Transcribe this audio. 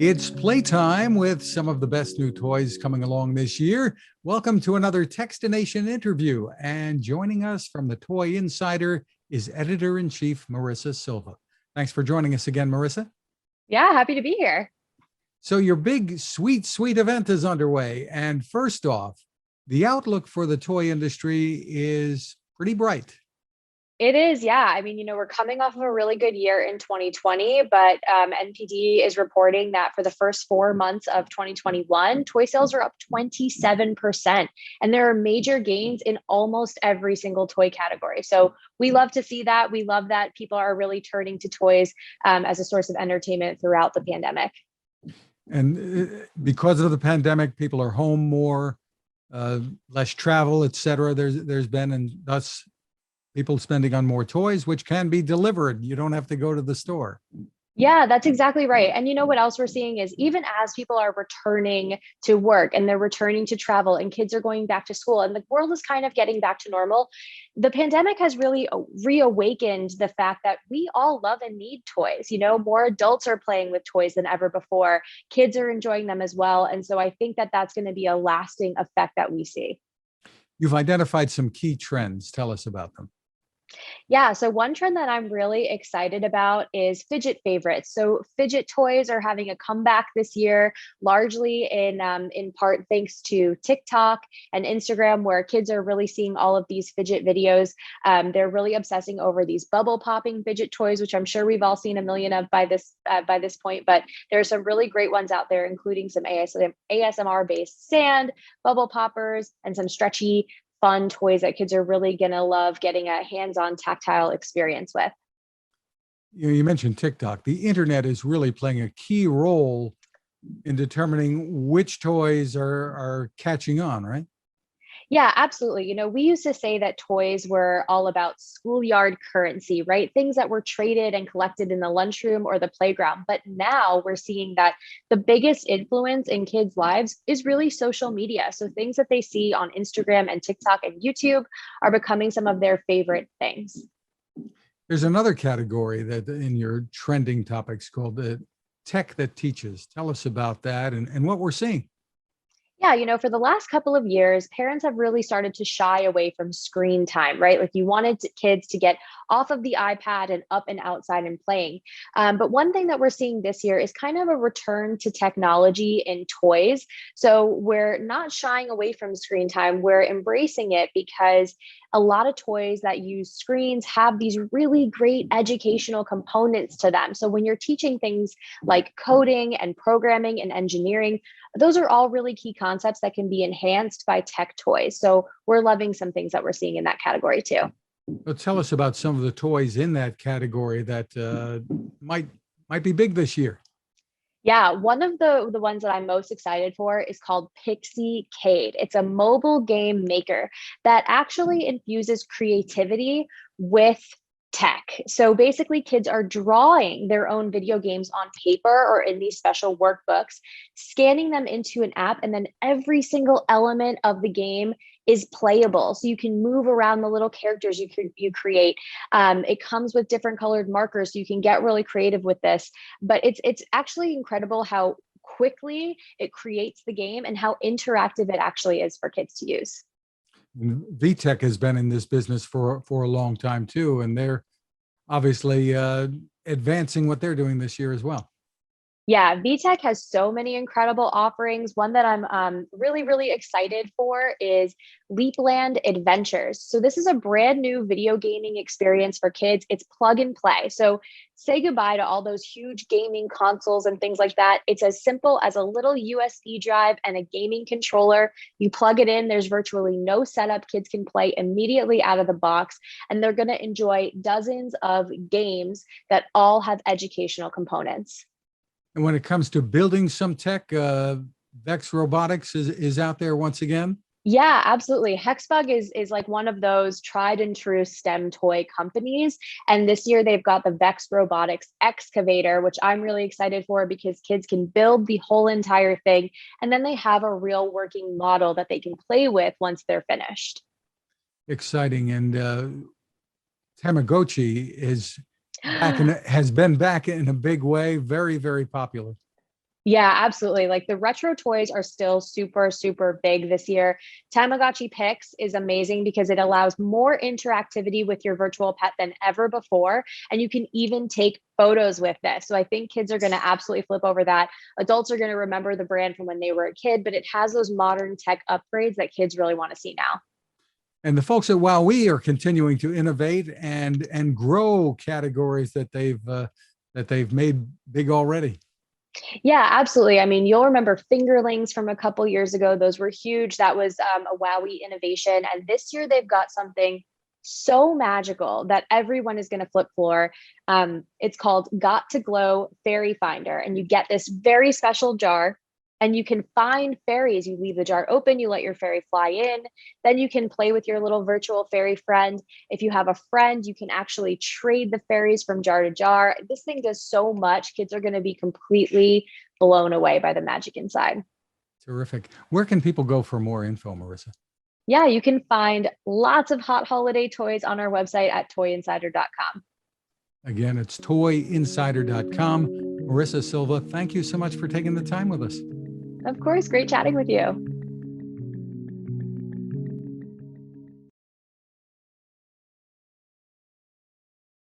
It's playtime with some of the best new toys coming along this year. Welcome to another Techstination interview. And joining us from the Toy Insider is Editor-in-Chief Marissa Silva. Thanks for joining us again, Marissa. Yeah, happy to be here. So your big, sweet event is underway. And first off, the outlook for the toy industry is pretty bright. It is, yeah. I mean, we're coming off of a really good year in 2020, but NPD is reporting that for the first 4 months of 2021, toy sales are up 27%. And there are major gains in almost every single toy category. So we love to see that. We love that people are really turning to toys as a source of entertainment throughout the pandemic. And because of the pandemic, people are home more, less travel, et cetera. There's been, and thus people spending on more toys, which can be delivered. You don't have to go to the store. Yeah, that's exactly right. And you know what else we're seeing is even as people are returning to work and they're returning to travel and kids are going back to school and the world is kind of getting back to normal, the pandemic has really reawakened the fact that we all love and need toys. More adults are playing with toys than ever before. Kids are enjoying them as well. And so I think that that's going to be a lasting effect that we see. You've identified some key trends. Tell us about them. Yeah, so one trend that I'm really excited about is fidget favorites. So fidget toys are having a comeback this year, largely in part thanks to TikTok and Instagram, where kids are really seeing all of these fidget videos. They're really obsessing over these bubble popping fidget toys, which I'm sure we've all seen a million of by this point. But there are some really great ones out there, including some ASMR based sand, bubble poppers, and some stretchy fun toys that kids are really going to love getting a hands-on tactile experience with. You mentioned TikTok. The internet is really playing a key role in determining which toys are catching on, right? Yeah, absolutely. We used to say that toys were all about schoolyard currency, right? Things that were traded and collected in the lunchroom or the playground. But now we're seeing that the biggest influence in kids' lives is really social media. So things that they see on Instagram and TikTok and YouTube are becoming some of their favorite things. There's another category that in your trending topics called the tech that teaches. Tell us about that and what we're seeing. Yeah, for the last couple of years, parents have really started to shy away from screen time, right? Like you wanted kids to get off of the iPad and up and outside and playing. But one thing that we're seeing this year is kind of a return to technology in toys. So we're not shying away from screen time, we're embracing it because a lot of toys that use screens have these really great educational components to them. So when you're teaching things like coding and programming and engineering, those are all really key concepts that can be enhanced by tech toys. So we're loving some things that we're seeing in that category too. Well, tell us about some of the toys in that category that might be big this year. Yeah, one of the ones that I'm most excited for is called Pixiecade. It's a mobile game maker that actually infuses creativity with tech. So basically, kids are drawing their own video games on paper or in these special workbooks, scanning them into an app, and then every single element of the game is playable. So you can move around the little characters you create. It comes with different colored markers, so you can get really creative with this. But it's actually incredible how quickly it creates the game and how interactive it actually is for kids to use. VTech has been in this business for a long time too, and they're obviously advancing what they're doing this year as well. Yeah, VTech has so many incredible offerings. One that I'm really excited for is Leapland Adventures. So this is a brand new video gaming experience for kids. It's plug and play. So say goodbye to all those huge gaming consoles and things like that. It's as simple as a little USB drive and a gaming controller. You plug it in, there's virtually no setup. Kids can play immediately out of the box, and they're going to enjoy dozens of games that all have educational components. And when it comes to building some tech, VEX Robotics is out there once again. Yeah, absolutely. Hexbug is like one of those tried and true STEM toy companies. And this year they've got the VEX Robotics excavator, which I'm really excited for because kids can build the whole entire thing. And then they have a real working model that they can play with once they're finished. Exciting. And Tamagotchi is back has been back in a big way. Very popular. Yeah, absolutely. Like the retro toys are still super, super big this year. Tamagotchi Pix is amazing because it allows more interactivity with your virtual pet than ever before. And you can even take photos with this. So I think kids are going to absolutely flip over that. Adults are going to remember the brand from when they were a kid, but it has those modern tech upgrades that kids really want to see now. And the folks at WowWee are continuing to innovate and grow categories that they've made big already. Yeah, absolutely. I mean, you'll remember fingerlings from a couple years ago. Those were huge. That was a WowWee innovation. And this year they've got something so magical that everyone is going to flip floor. It's called Got to Glow Fairy Finder. And you get this very special jar and you can find fairies. You leave the jar open, you let your fairy fly in. Then you can play with your little virtual fairy friend. If you have a friend, you can actually trade the fairies from jar to jar. This thing does so much. Kids are going to be completely blown away by the magic inside. Terrific. Where can people go for more info, Marissa? Yeah, you can find lots of hot holiday toys on our website at toyinsider.com. Again, it's toyinsider.com. Marissa Silva, thank you so much for taking the time with us. Of course, great chatting with you.